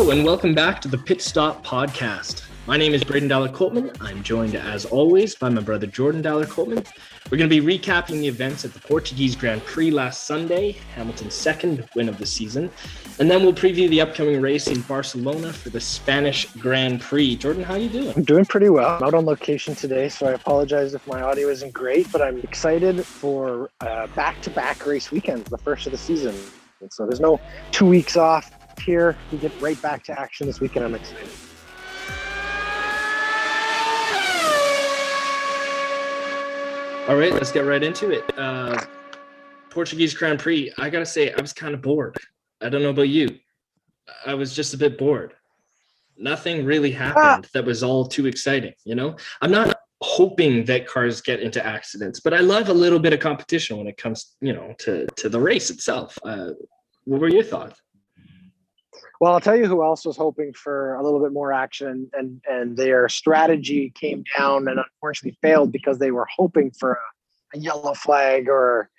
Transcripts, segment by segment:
Hello and welcome back to the Pit Stop Podcast. My name is Braydon Dowler-Coltman. I'm joined as always by my brother Jordan Dowler-Coltman. We're going to be recapping the events at the Portuguese Grand Prix last Sunday, Hamilton's second win of the season. And then we'll preview the upcoming race in Barcelona for the Spanish Grand Prix. Jordan, how you doing? I'm doing pretty well. I'm out on location today, so I apologize if my audio isn't great, but I'm excited for back-to-back race weekends, the first of the season. And so there's no 2 weeks off here. We get right back to action this weekend. I'm excited. All right, let's get right into it. Portuguese Grand Prix, I got to say, I was kind of bored. I don't know about you. I was just a bit bored. Nothing really happened that was all too exciting, you know? I'm not hoping that cars get into accidents, but I love a little bit of competition when it comes, you know, to the race itself. What were your thoughts? Well, I'll tell you who else was hoping for a little bit more action, and their strategy came down and unfortunately failed because they were hoping for a yellow flag or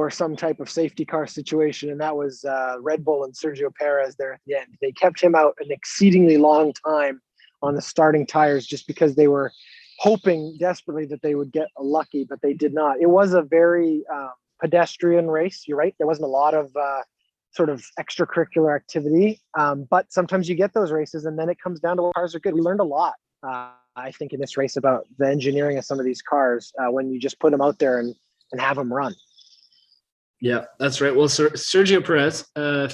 some type of safety car situation, and that was Red Bull and Sergio Perez there at the end. They kept him out an exceedingly long time on the starting tires just because they were hoping desperately that they would get lucky, but they did not. It was a very pedestrian race. You're right. There wasn't a lot of sort of extracurricular activity. But sometimes you get those races and then it comes down to what cars are good. We learned a lot, I think, in this race about the engineering of some of these cars when you just put them out there and have them run. Yeah, that's right. Well, Sergio Perez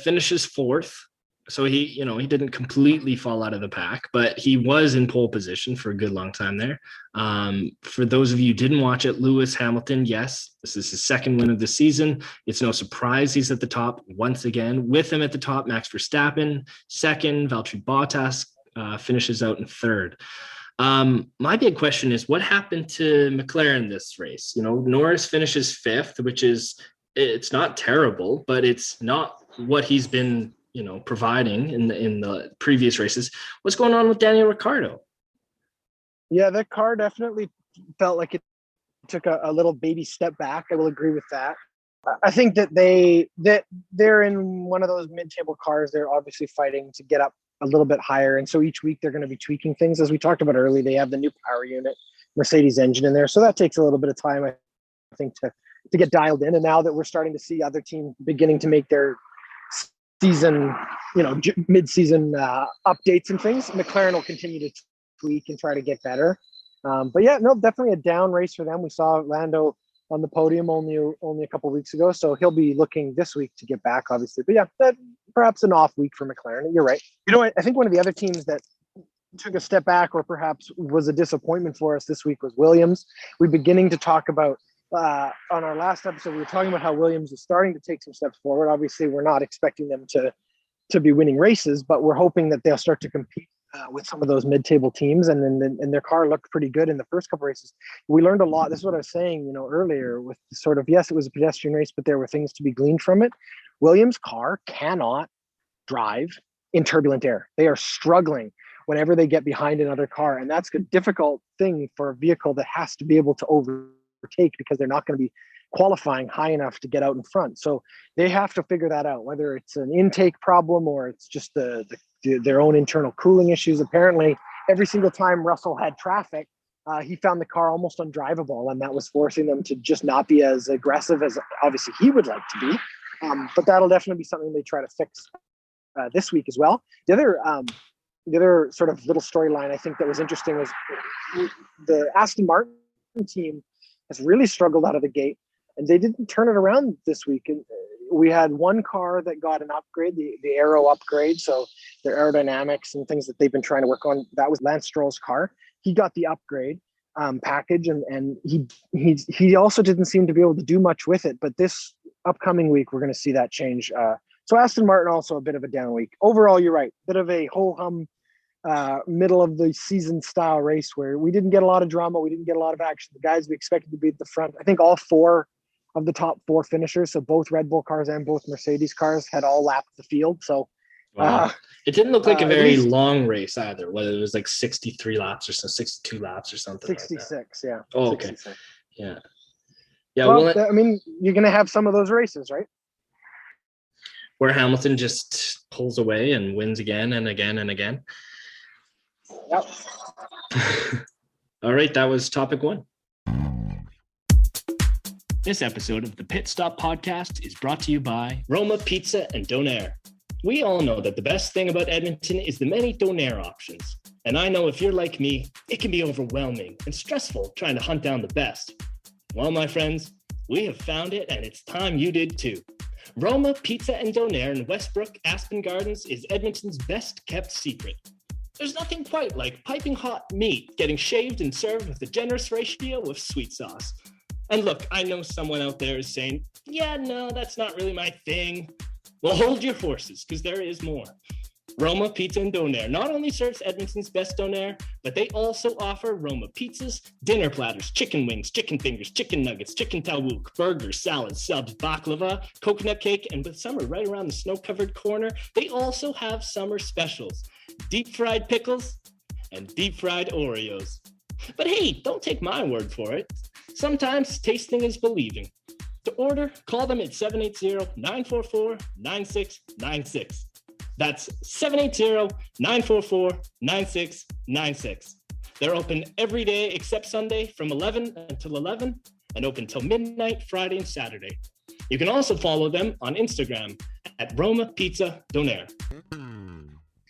finishes fourth. So he didn't completely fall out of the pack, but he was in pole position for a good long time there. For those of you who didn't watch it, Lewis Hamilton, yes, this is his second win of the season. It's no surprise he's at the top once again. With him at the top, Max Verstappen, second. Valtteri Bottas finishes out in third. My big question is, what happened to McLaren this race? You know, Norris finishes fifth, it's not terrible, but it's not what he's been providing in the previous races. What's going on with Daniel Ricciardo? Yeah, that car definitely felt like it took a little baby step back. I will agree with that. I think that they're in one of those mid-table cars. They're obviously fighting to get up a little bit higher. And so each week they're going to be tweaking things. As we talked about earlier, they have the new power unit, Mercedes engine in there. So that takes a little bit of time, I think, to get dialed in. And now that we're starting to see other teams beginning to make their season, mid-season updates and things, McLaren will continue to tweak and try to get better. But yeah, no, definitely a down race for them. We saw Lando on the podium only a couple of weeks ago, so he'll be looking this week to get back, obviously. But yeah, that perhaps an off week for McLaren. You're right. I think one of the other teams that took a step back or perhaps was a disappointment for us this week was Williams. We're beginning to talk about on our last episode, we were talking about how Williams is starting to take some steps forward. Obviously, we're not expecting them to be winning races, but we're hoping that they'll start to compete with some of those mid-table teams. And their car looked pretty good in the first couple races. We learned a lot. This is what I was saying, earlier with sort of, yes, it was a pedestrian race, but there were things to be gleaned from it. Williams' car cannot drive in turbulent air. They are struggling whenever they get behind another car. And that's a difficult thing for a vehicle that has to be able to overtake because they're not going to be qualifying high enough to get out in front. So they have to figure that out, whether it's an intake problem or it's just their own internal cooling issues. Apparently, every single time Russell had traffic, he found the car almost undrivable, and that was forcing them to just not be as aggressive as obviously he would like to be. But that'll definitely be something they try to fix this week as well. The other sort of little storyline I think that was interesting was the Aston Martin team has really struggled out of the gate, and they didn't turn it around this week. And we had one car that got an upgrade, the aero upgrade, so their aerodynamics and things that they've been trying to work on. That was Lance Stroll's car. He got the upgrade package, and he also didn't seem to be able to do much with it. But this upcoming week, we're going to see that change. So Aston Martin also a bit of a down week. Overall, you're right, bit of a ho-hum middle of the season style race where we didn't get a lot of drama. We didn't get a lot of action. The guys we expected to be at the front, I think all four of the top four finishers, so both Red Bull cars and both Mercedes cars, had all lapped the field. So wow. It didn't look like a very long race either, whether it was like 63 laps or so, 62 laps or something 66, like that. Yeah. Oh, okay. 66. Yeah. Well, I mean, you're going to have some of those races, right? where Hamilton just pulls away and wins again and again and again. Yep. All right, that was topic 1. This episode of the Pit Stop Podcast is brought to you by Roma Pizza and Donair. We all know that the best thing about Edmonton is the many Donair options. And I know if you're like me, it can be overwhelming and stressful trying to hunt down the best. Well, my friends, we have found it, and it's time you did too. Roma Pizza and Donair in Westbrook, Aspen Gardens is Edmonton's best kept secret. There's nothing quite like piping hot meat getting shaved and served with a generous ratio of sweet sauce. And look, I know someone out there is saying, yeah, no, that's not really my thing. Well, hold your horses, because there is more. Roma Pizza and Donair not only serves Edmonton's best donair, but they also offer Roma pizzas, dinner platters, chicken wings, chicken fingers, chicken nuggets, chicken tawuk, burgers, salads, subs, baklava, coconut cake, and with summer right around the snow-covered corner, they also have summer specials, deep-fried pickles and deep-fried Oreos. But hey, don't take my word for it. Sometimes tasting is believing. To order, call them at 780-944-9696. That's 780-944-9696. They're open every day except Sunday from 11 until 11 and open till midnight Friday and Saturday. You can also follow them on Instagram at Roma Pizza Donair.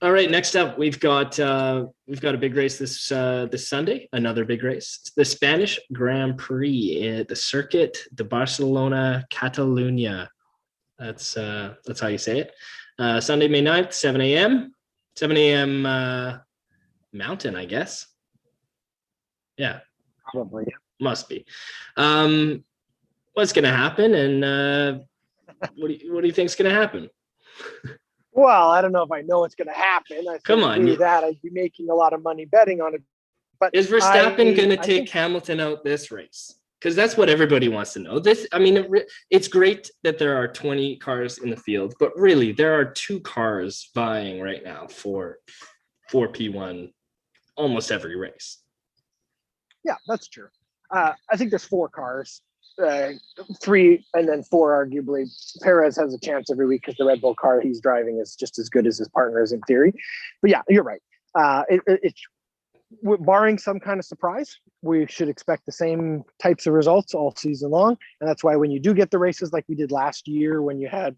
All right, next up, we've got a big race this Sunday. Another big race. It's the Spanish Grand Prix at the Circuit de Barcelona, Catalunya. That's how you say it. Sunday, May 9th, 7 a.m. 7 a.m. Mountain, I guess. Yeah, Probably. must be. What's going to happen, and what do you think's going to happen? Well, I don't know if I know what's going to happen. I Come think on. with that, I'd be making a lot of money betting on it. But Is Verstappen going to I take think- Hamilton out this race? Because that's what everybody wants to know. It's great that there are 20 cars in the field, but really there are 2 cars vying right now for P1 almost every race. Yeah, that's true. I think there's 4 cars, 3 and then 4 arguably. Perez has a chance every week because the Red Bull car he's driving is just as good as his partners in theory. But yeah, you're right. It's barring some kind of surprise, we should expect the same types of results all season long. And that's why when you do get the races like we did last year, when you had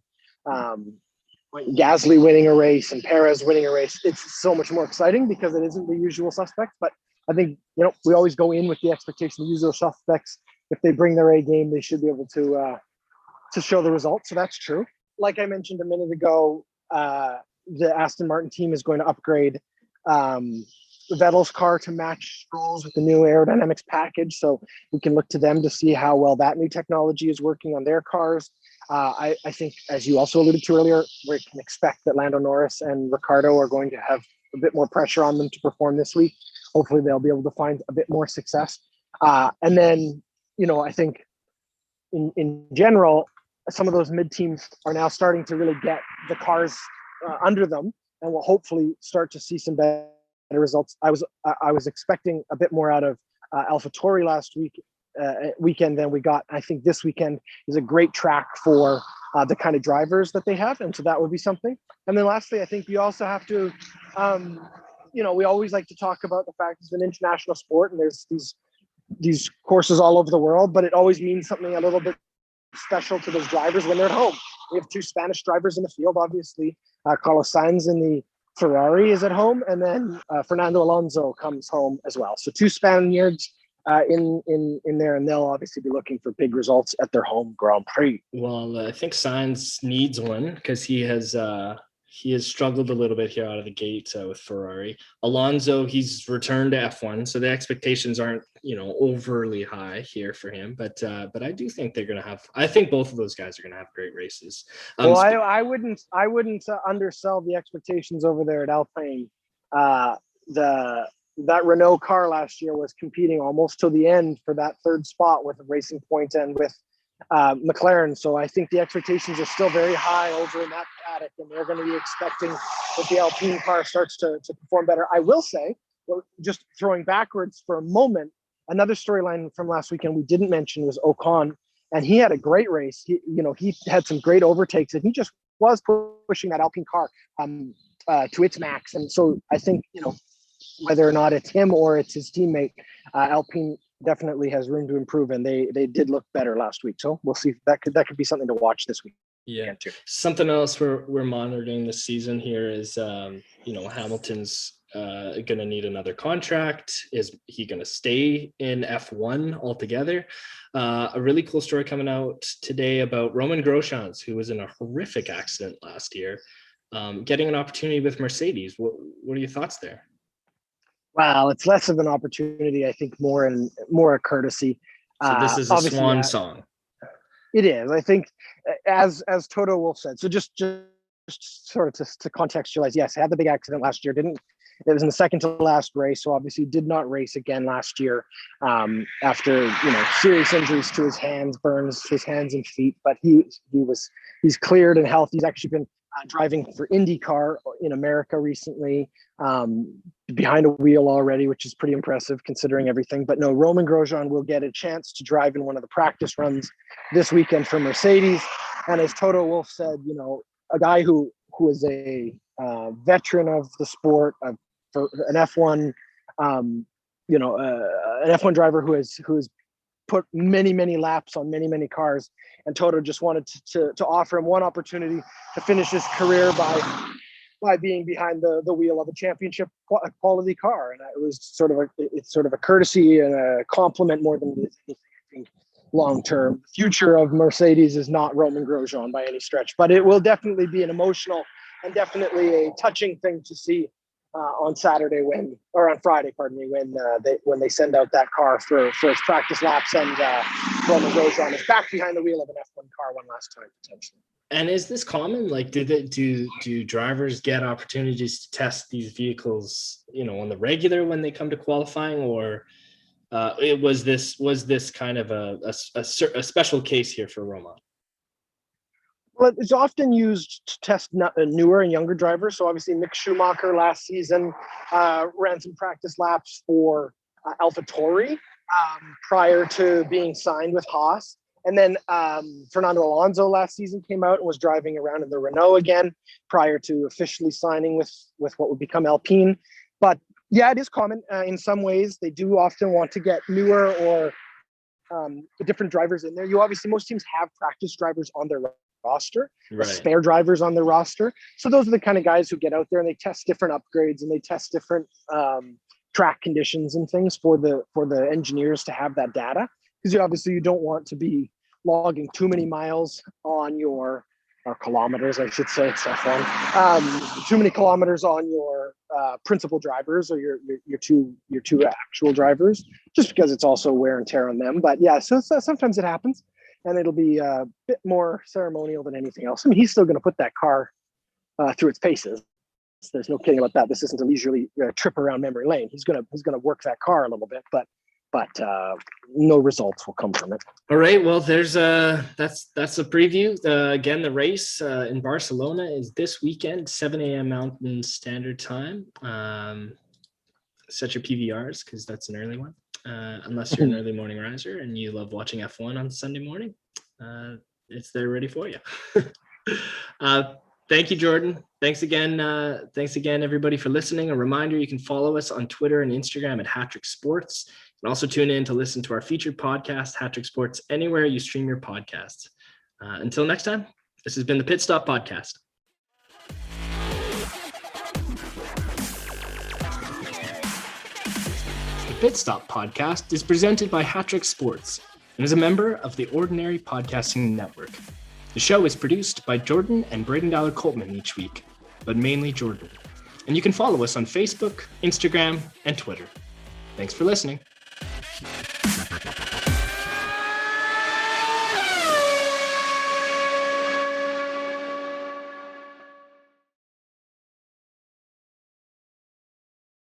Gasly winning a race and Perez winning a race, it's so much more exciting because it isn't the usual suspects. But I think, we always go in with the expectation the usual suspects, if they bring their A game, they should be able to show the results. So that's true. Like I mentioned a minute ago, the Aston Martin team is going to upgrade Vettel's car to match Stroll's with the new aerodynamics package. So we can look to them to see how well that new technology is working on their cars. I think, as you also alluded to earlier, we can expect that Lando Norris and Ricciardo are going to have a bit more pressure on them to perform this week. Hopefully they'll be able to find a bit more success. And then, I think in general, some of those mid teams are now starting to really get the cars under them, and will hopefully start to see some better results. I was expecting a bit more out of AlphaTauri last weekend than we got. I think this weekend is a great track for the kind of drivers that they have, and so that would be something. And then lastly, I think you also have to, we always like to talk about the fact it's an international sport, and there's these courses all over the world, but it always means something a little bit special to those drivers when they're at home. We have 2 Spanish drivers in the field, obviously. Carlos Sainz in the Ferrari is at home, and then Fernando Alonso comes home as well. So 2 Spaniards in there, and they'll obviously be looking for big results at their home Grand Prix. Well, I think Sainz needs one because he has struggled a little bit here out of the gate with Ferrari. Alonso, he's returned to F1, so the expectations aren't overly high here for him. But I do think they're going to have. I think both of those guys are going to have great races. I wouldn't undersell the expectations over there at Alpine. That Renault car last year was competing almost to the end for that 3rd spot with Racing Point and with McLaren. So I think the expectations are still very high over in that paddock, and they're going to be expecting that the Alpine car starts to perform better. I will say, just throwing backwards for a moment, another storyline from last weekend we didn't mention was Ocon, and he had a great race. He had some great overtakes, and he just was pushing that Alpine car to its max. And so I think, whether or not it's him or it's his teammate, Alpine definitely has room to improve, and they did look better last week. So we'll see. That could be something to watch this week. Yeah. Something else we're monitoring this season here is, Hamilton's going to need another contract. Is he going to stay in F1 altogether? A really cool story coming out today about Roman Grosjean, who was in a horrific accident last year, getting an opportunity with Mercedes. What are your thoughts there? Wow, it's less of an opportunity, I think, more a courtexy. So this is a swan song. It is. I think, as Toto Wolff said. So just sort of to contextualize, yes, had the big accident last year. It was in the second to last race, so obviously did not race again last year after serious injuries to his hands, burns to his hands and feet. But he's cleared and healthy. He's actually been driving for IndyCar in America recently, behind a wheel already, which is pretty impressive considering everything. But no, Roman Grosjean will get a chance to drive in one of the practice runs this weekend for Mercedes. And as Toto Wolff said, a guy who is a veteran of the sport, for an F1, an F1 driver who has put many laps on many cars, and Toto just wanted to offer him one opportunity to finish his career by being behind the wheel of a championship quality car. And it was sort of a courtesy and a compliment more than anything. I think long-term future of Mercedes is not Roman Grosjean by any stretch, but it will definitely be an emotional and definitely a touching thing to see on Friday, when they send out that car for its practice laps, and Roman Grosjean is back behind the wheel of an F1 car one last time potentially. And is this common? Like, do drivers get opportunities to test these vehicles, on the regular when they come to qualifying, or was this kind of a special case here for Roman? Well, it's often used to test newer and younger drivers. So obviously Mick Schumacher last season ran some practice laps for AlphaTauri prior to being signed with Haas. And then Fernando Alonso last season came out and was driving around in the Renault again prior to officially signing with what would become Alpine. But yeah, it is common in some ways. They do often want to get newer or different drivers in there. Most teams have practice drivers on their roster, right, spare drivers on their roster. So those are the kind of guys who get out there and they test different upgrades and they test different track conditions and things for the engineers to have that data. Because you don't want to be logging too many miles on or kilometers, I should say, it's F1. Too many kilometers on your principal drivers or your two actual drivers, just because it's also wear and tear on them. But yeah, so sometimes it happens, and it'll be a bit more ceremonial than anything else. I mean, he's still going to put that car through its paces. There's no kidding about that. This isn't a leisurely trip around memory lane. He's gonna work that car a little bit, but no results will come from it. All right. Well, that's a preview. Again, the race in Barcelona is this weekend, 7 a.m. Mountain Standard Time. Set your PVRs because that's an early one. Unless you're an early morning riser and you love watching F1 on Sunday morning, it's there ready for you. Thank you, Jordan. Thanks again, everybody, for listening. A reminder, you can follow us on Twitter and Instagram at HatTrick Sports. You can also tune in to listen to our featured podcast, HatTrick Sports, anywhere you stream your podcasts. Until next time, this has been the Pit Stop Podcast. The Pit Stop Podcast is presented by HatTrick Sports and is a member of the Ordinary Podcasting Network. The show is produced by Jordan and Braydon Dowler-Coltman each week, but mainly Jordan. And you can follow us on Facebook, Instagram, and Twitter. Thanks for listening.